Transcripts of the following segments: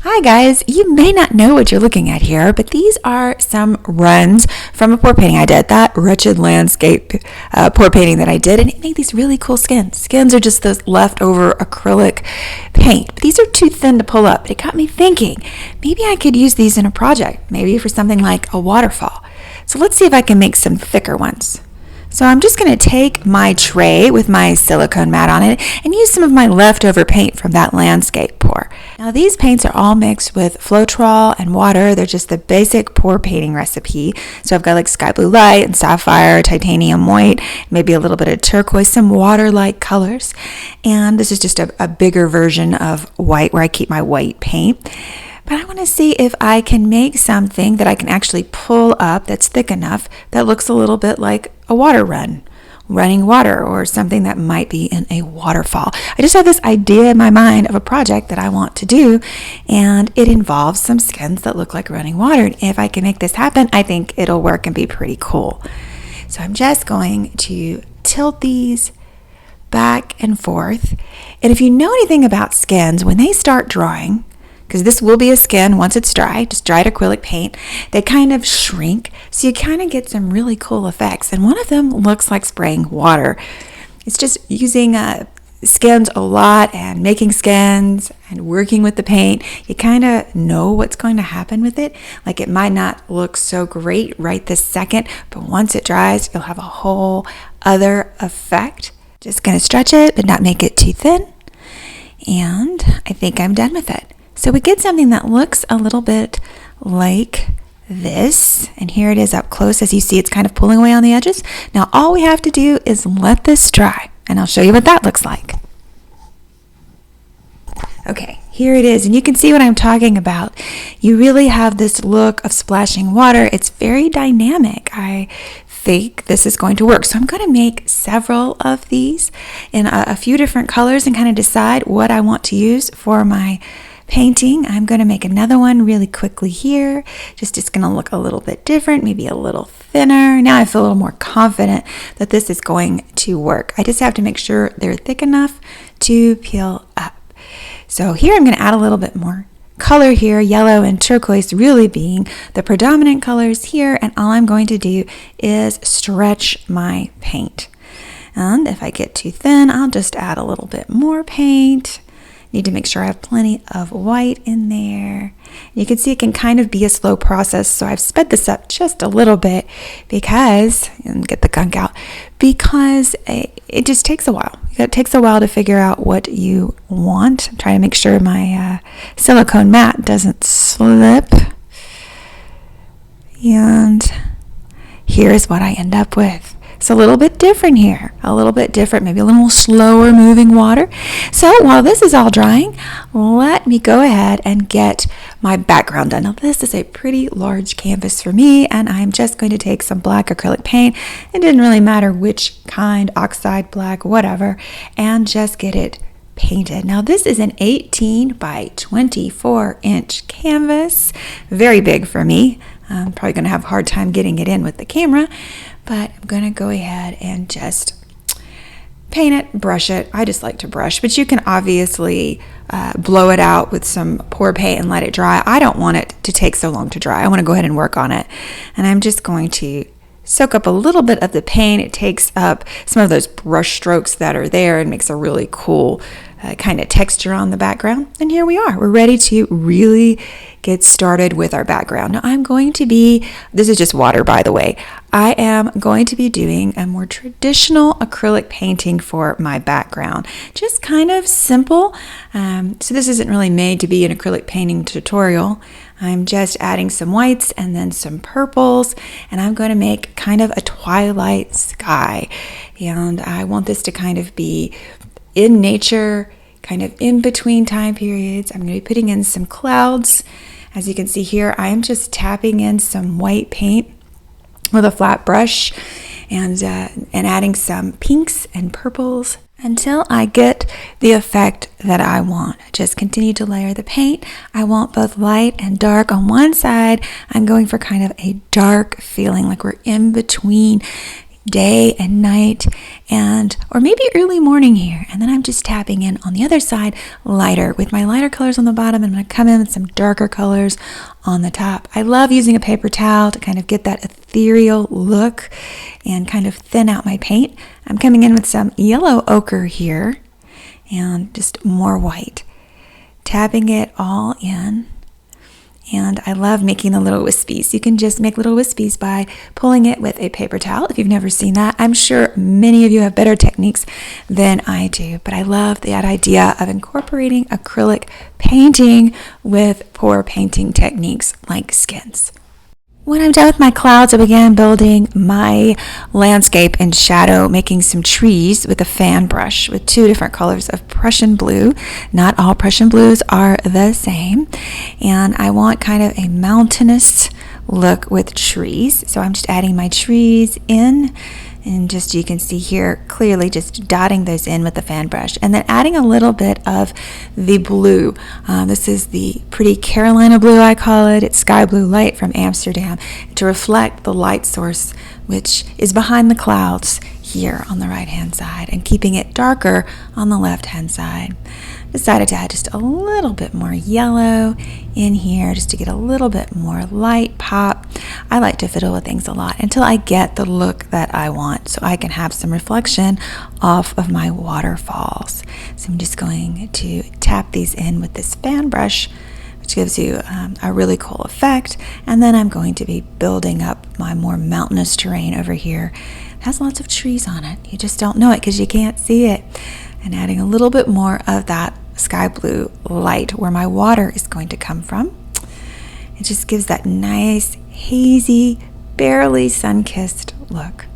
Hi guys, you may not know what you're looking at here, but these are some runs from a pour painting I did, that wretched landscape pour painting that I did, and it made these really cool skins. Skins are just those leftover acrylic paint, but these are too thin to pull up. But it got me thinking, maybe I could use these in a project, maybe for something like a waterfall. So let's see if I can make some thicker ones. So I'm just going to take my tray with my silicone mat on it and use some of my leftover paint from that landscape pour. Now these paints are all mixed with Floetrol and water. They're just the basic pour painting recipe. So I've got like sky blue light and sapphire, titanium white, maybe a little bit of turquoise, some water-like colors. And this is just a bigger version of white where I keep my white paint. But I want to see if I can make something that I can actually pull up that's thick enough that looks a little bit like a water run, running water, or something that might be in a waterfall. I just have this idea in my mind of a project that I want to do, and it involves some skins that look like running water. And if I can make this happen, I think it'll work and be pretty cool. So I'm just going to tilt these back and forth. And if you know anything about skins, when they start drying, because this will be a skin once it's dry, just dried acrylic paint, they kind of shrink, so you kind of get some really cool effects. And one of them looks like spraying water. It's just using skins a lot and making skins and working with the paint. You kind of know what's going to happen with it. Like, it might not look so great right this second, but once it dries, you'll have a whole other effect. Just going to stretch it, but not make it too thin. And I think I'm done with it. So we get something that looks a little bit like this, and here it is up close. As you see, it's kind of pulling away on the edges. Now all we have to do is let this dry, and I'll show you what that looks like. Okay, here it is, and you can see what I'm talking about. You really have this look of splashing water. It's very dynamic. I think this is going to work. So I'm going to make several of these in a few different colors and kind of decide what I want to use for my painting. I'm going to make another one really quickly here. Just it's going to look a little bit different, maybe a little thinner. Now I feel a little more confident that this is going to work. I just have to make sure they're thick enough to peel up. So here I'm going to add a little bit more color here, yellow and turquoise really being the predominant colors here, and all I'm going to do is stretch my paint. And if I get too thin, I'll just add a little bit more paint. Need to make sure I have plenty of white in there. You can see it can kind of be a slow process, so I've sped this up just a little bit because, and get the gunk out, because it just takes a while. It takes a while to figure out what you want. I'm trying to make sure my silicone mat doesn't slip. And here's what I end up with. It's a little bit different here, a little bit different, maybe a little slower moving water. So while this is all drying, let me go ahead and get my background done. Now this is a pretty large canvas for me, and I'm just going to take some black acrylic paint. It didn't really matter which kind, oxide, black, whatever, and just get it painted. Now this is an 18 by 24 inch canvas, very big for me. I'm probably going to have a hard time getting it in with the camera, but I'm going to go ahead and just paint it, brush it. I just like to brush, but you can obviously blow it out with some pour paint and let it dry. I don't want it to take so long to dry. I want to go ahead and work on it. And I'm just going to soak up a little bit of the paint. It takes up some of those brush strokes that are there and makes a really cool kind of texture on the background. And here we are. We're ready to really get started with our background. Now I'm going to be, this is just water by the way, I am going to be doing a more traditional acrylic painting for my background. Just kind of simple. So this isn't really made to be an acrylic painting tutorial. I'm just adding some whites and then some purples, and I'm going to make kind of a twilight sky. And I want this to kind of be in nature, kind of in between time periods. I'm going to be putting in some clouds. As you can see here, I am just tapping in some white paint with a flat brush and adding some pinks and purples until I get the effect that I want. Just continue to layer the paint. I want both light and dark. On one side, I'm going for kind of a dark feeling, like we're in between day and night, or maybe early morning here. And then I'm just tapping in on the other side lighter with my lighter colors on the bottom, and I'm going to come in with some darker colors on the top. I love using a paper towel to kind of get that ethereal look and kind of thin out my paint. I'm coming in with some yellow ochre here and just more white, tapping it all in. And I love making the little wispies. You can just make little wispies by pulling it with a paper towel. If you've never seen that, I'm sure many of you have better techniques than I do. But I love that idea of incorporating acrylic painting with pour painting techniques like skins. When I'm done with my clouds, I began building my landscape in shadow, making some trees with a fan brush with 2 different colors of Prussian blue. Not all Prussian blues are the same. And I want kind of a mountainous look with trees. So I'm just adding my trees in, and just, you can see here clearly just dotting those in with the fan brush, and then adding a little bit of the blue. This is the pretty Carolina blue, I call it. It's sky blue light from Amsterdam, to reflect the light source which is behind the clouds here on the right hand side, and keeping it darker on the left hand side. Decided to add just a little bit more yellow in here just to get a little bit more light pop. I like to fiddle with things a lot until I get the look that I want, so I can have some reflection off of my waterfalls. So I'm just going to tap these in with this fan brush, which gives you a really cool effect. And then I'm going to be building up my more mountainous terrain over here. It has lots of trees on it. You just don't know it because you can't see it. And adding a little bit more of that sky blue light where my water is going to come from. It just gives that nice, hazy, barely sun-kissed look.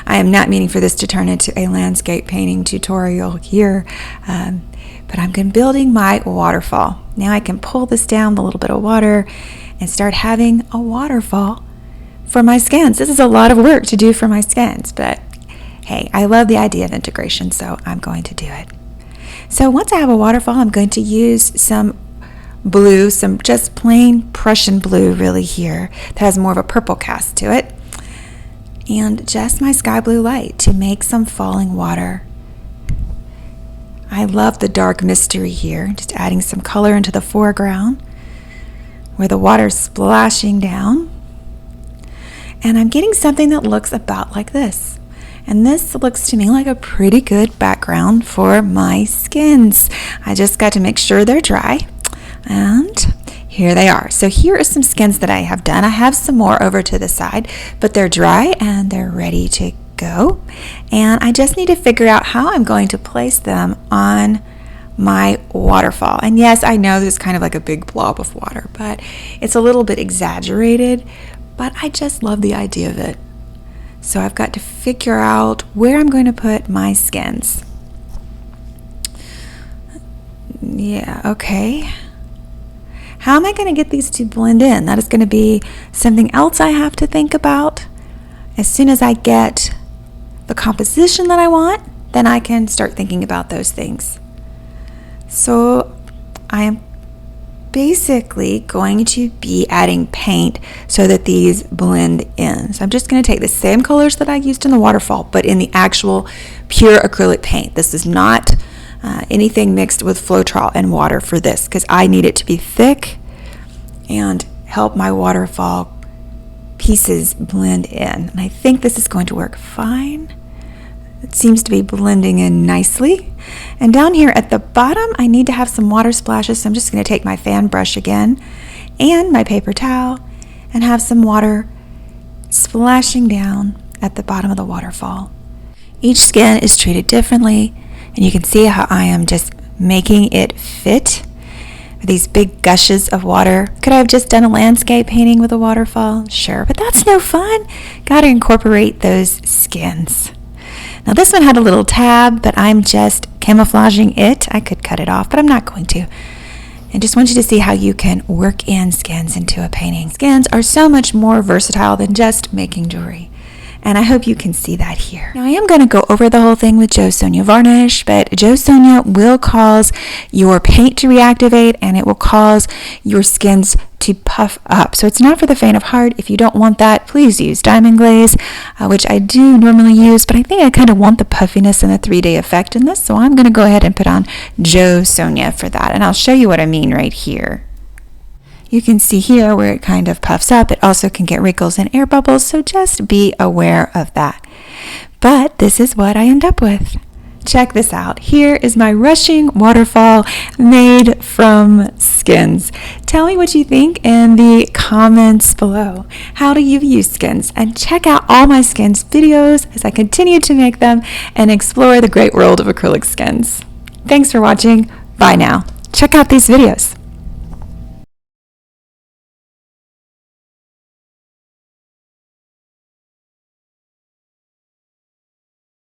I am not meaning for this to turn into a landscape painting tutorial here, but I'm building my waterfall. Now I can pull this down with a little bit of water and start having a waterfall for my skins. This is a lot of work to do for my skins, but hey, I love the idea of integration, so I'm going to do it. So once I have a waterfall, I'm going to use some blue, some just plain Prussian blue really here that has more of a purple cast to it, and just my sky blue light to make some falling water. I love the dark mystery here, just adding some color into the foreground where the water's splashing down. And I'm getting something that looks about like this. And this looks to me like a pretty good background for my skins. I just got to make sure they're dry. And here they are. So here are some skins that I have done. I have some more over to the side, but they're dry and they're ready to go. And I just need to figure out how I'm going to place them on my waterfall. And yes, I know this is kind of like a big blob of water, but it's a little bit exaggerated, but I just love the idea of it. So I've got to figure out where I'm going to put my skins. Yeah, okay. How am I going to get these to blend in? That is going to be something else I have to think about. As soon as I get the composition that I want, then I can start thinking about those things. So I am basically going to be adding paint so that these blend in. So I'm just going to take the same colors that I used in the waterfall, but in the actual pure acrylic paint. This is not anything mixed with Floetrol and water for this, because I need it to be thick and help my waterfall pieces blend in. And I think this is going to work fine. It seems to be blending in nicely. And down here at the bottom, I need to have some water splashes, so I'm just going to take my fan brush again and my paper towel and have some water splashing down at the bottom of the waterfall. Each skin is treated differently, and you can see how I am just making it fit. These big gushes of water. Could I have just done a landscape painting with a waterfall? Sure, but that's no fun. Got to incorporate those skins. Now this one had a little tab, but I'm just camouflaging it. I could cut it off, but I'm not going to. And just want you to see how you can work in skins into a painting. Skins are so much more versatile than just making jewelry. And I hope you can see that here. Now I am going to go over the whole thing with Joe Sonia varnish, but Joe Sonia will cause your paint to reactivate and it will cause your skins to puff up. So it's not for the faint of heart. If you don't want that, please use Diamond Glaze, which I do normally use, but I think I kind of want the puffiness and the 3-day effect in this, so I'm going to go ahead and put on Joe Sonia for that, and I'll show you what I mean right here. You can see here where it kind of puffs up. It also can get wrinkles and air bubbles, so just be aware of that. But this is what I end up with. Check this out. Here is my Rushing Waterfall made from skins. Tell me what you think in the comments below. How do you use skins? And check out all my skins videos as I continue to make them and explore the great world of acrylic skins. Thanks for watching. Bye now. Check out these videos.